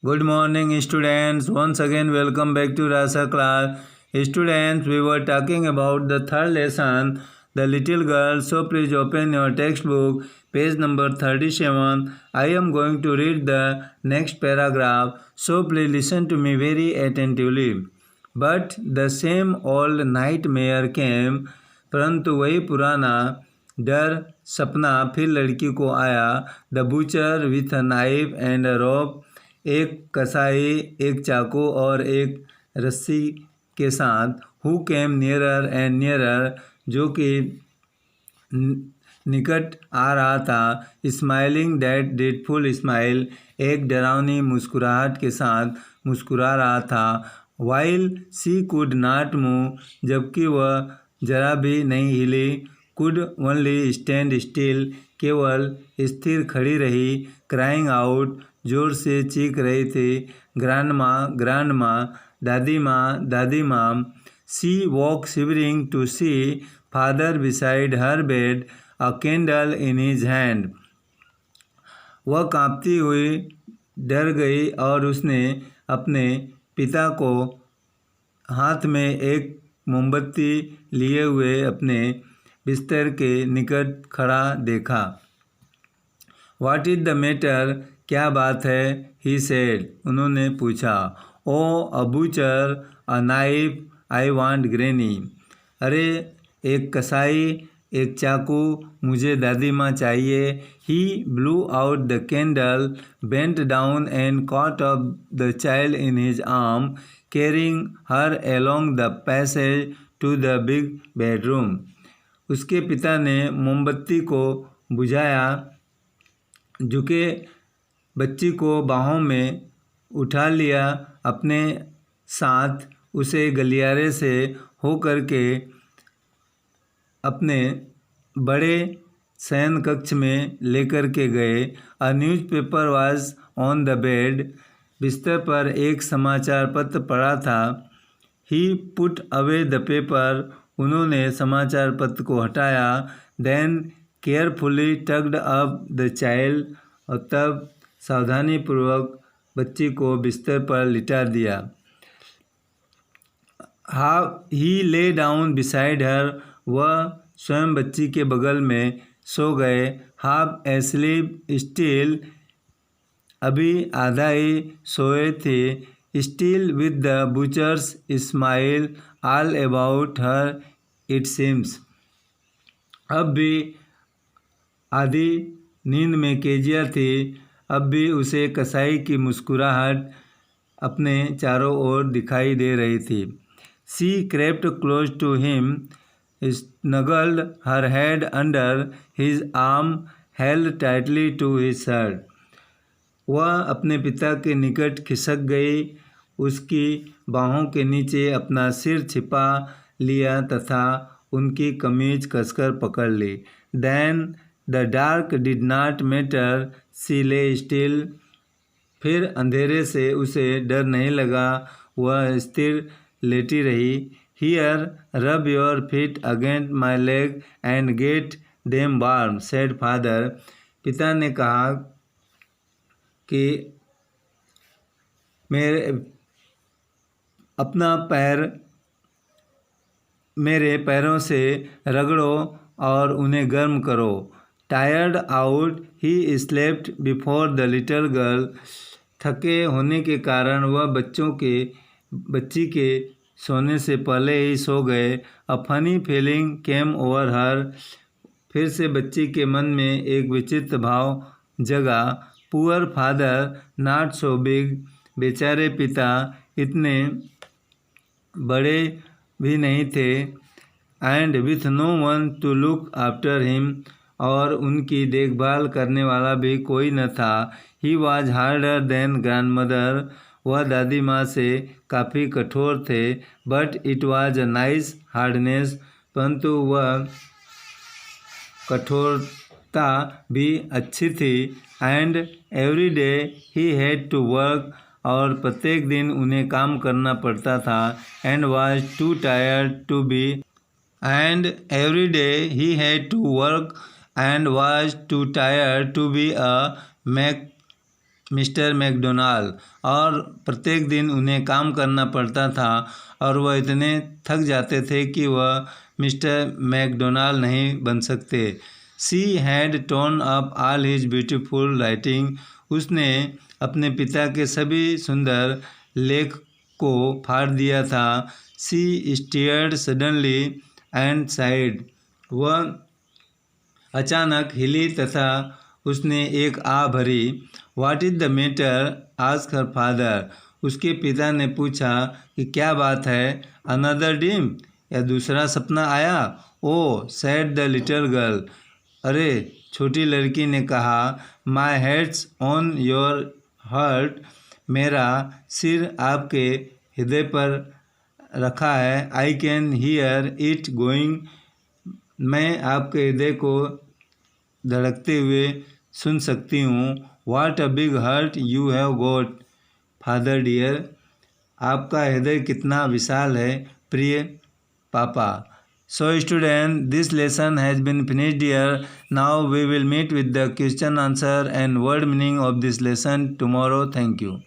Good morning, students. Once again, welcome back to Rasa class. Students, we were talking about the third lesson, The Little Girl. So please open your textbook, page number 37. I am going to read the next paragraph. So please listen to me very attentively. But the same old nightmare came, परंतु वही पुराना डर सपना फिर लड़की को आया. The butcher with a knife and a rope, एक कसाई एक चाकू और एक रस्सी के साथ. Who came nearer and nearer, जो कि निकट आ रहा था. स्माइलिंग दैट डेडफुल स्माइल, एक डरावनी मुस्कुराहट के साथ मुस्कुरा रहा था. While she could not move, जबकि वह जरा भी नहीं हिली. कुड ओनली स्टैंड स्टिल, केवल स्थिर खड़ी रही. क्राइंग आउट, जोर से चीख रही थी. ग्रैंडमा ग्रैंडमा, दादी माँ. She woke shivering to see father beside her bed, a candle in his hand. वह कांपती हुई डर गई और उसने अपने पिता को हाथ में एक मोमबत्ती लिए हुए अपने बिस्तर के निकट खड़ा देखा. व्हाट इज द मैटर, क्या बात है? ही सेड, उन्होंने पूछा. Oh a butcher, a knife, I want granny. अरे एक कसाई, एक चाकू, मुझे दादी माँ चाहिए. He blew out the candle, bent down and caught up the child in his arm, carrying her along the passage to the big bedroom. उसके पिता ने मोमबत्ती को बुझाया, झुके बच्ची को बाहों में उठा लिया अपने साथ. उसे गलियारे से होकर के अपने बड़े शयन कक्ष में लेकर के गए. A newspaper was on the bed, बिस्तर पर एक समाचार पत्र पड़ा था. He put away the paper, उन्होंने समाचार पत्र को हटाया. Then carefully tucked up the child, और तब सावधानीपूर्वक बच्ची को बिस्तर पर लिटा दिया. ही ले डाउन बिसाइड हर, वह स्वयं बच्ची के बगल में सो गए. हाफ एस्लीप स्टिल, अभी आधा ही सोए थे. Still with the butcher's smile all about her it seems, अब भी आधी नींद में केजिया थी. अब भी उसे कसाई की मुस्कुराहट अपने चारों ओर दिखाई दे रही थी. She crept close to him, snuggled her head under his arm, held tightly to his shirt. वह अपने पिता के निकट खिसक गई, उसकी बाहों के नीचे अपना सिर छिपा लिया तथा उनकी कमीज कसकर पकड़ ली. Then the dark did not matter, she lay still, फिर अंधेरे से उसे डर नहीं लगा, वह स्थिर लेटी रही. Here rub your feet against my leg and get them warm, said father. पिता ने कहा कि मेरे अपना पैर मेरे पैरों से रगड़ो और उन्हें गर्म करो. Tired out he slept before the little girl, थके होने के कारण वह बच्ची के सोने से पहले ही सो गए. A funny feeling came over हर, फिर से बच्ची के मन में एक विचित्र भाव जगा. Poor father not so big, बेचारे पिता इतने बड़े भी नहीं थे. And with no one to look after him, और उनकी देखभाल करने वाला भी कोई न था. He was harder than grandmother, वह दादी माँ से काफ़ी कठोर थे. But it was a nice hardness, परंतु वह कठोरता भी अच्छी थी. And every day he had to work, और प्रत्येक दिन उन्हें काम करना पड़ता था. And was too tired to be and every day he had to work and was too tired to be a mister McDonald, और प्रत्येक दिन उन्हें काम करना पड़ता था और वह इतने थक जाते थे कि वह मिस्टर मैकडोनाल्ड नहीं बन सकते। She had torn up all his beautiful writing, उसने अपने पिता के सभी सुंदर लेख को फाड़ दिया था। She steered suddenly and side, वह अचानक हिली तथा उसने एक आह भरी। What is the matter, asked her father, उसके पिता ने पूछा कि क्या बात है। अनदर ड्रीम, या दूसरा सपना आया। Oh said the little girl, अरे छोटी लड़की ने कहा। My head's on your heart, मेरा सिर आपके हृदय पर रखा है। I can hear it going, मैं आपके हृदय को धड़कते हुए सुन सकती हूँ। What a big heart you have got father dear, आपका हृदय कितना विशाल है प्रिय पापा। So student, this lesson has been finished here. Now we will meet with the question answer and word meaning of this lesson tomorrow. Thank you.